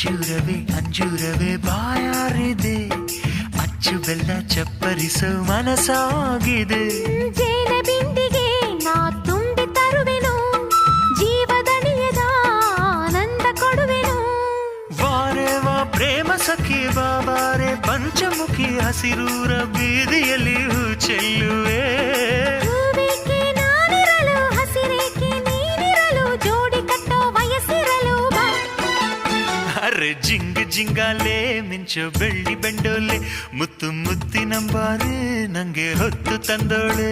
ಅಂಜೂರವೇ ಬಾಯಾರಿದೆ, ಅಚ್ಚು ಬೆಲ್ಲ ಚಪ್ಪರಿಸೋ ಮನಸಾಗಿದೆ. ಜೇನ ಬಿಂದಿಗೆ ನಾ ತುಂಬಿ ತರುವೆನು, ಜೀವದಣಿಯದ ಆನಂದ ಕೊಡುವೆನು. ವಾರೆ ವಾ ಪ್ರೇಮ ಸಖಿ ಬಾಬಾರೆ, ಪಂಚಮುಖಿ ಹಸಿರೂರ ಬೀದಿಯಲ್ಲಿ ಹೂ ಚೆಲ್ಲುವೆ. ಹೂವೇಕೆ ನಾನಿರಲು, ಹಸಿರೇಕೆ ನೀನಿರಲು, ಜೋಡಿ ಕಟ್ಟೋ ವಯಸ್ಸಿರಲು ಬಾ. ಅರೆ ಜಿಂಗಾಲೆ ಮಿಂಚೋ ಬೆಳ್ಳಿ ಬೆಂಡೋಲೆ, ಮುತ್ತು ಮುತ್ತಿನಂಬಾರೆ ನಂಗೆ ಹೊತ್ತು ತಂದೋಳೆ.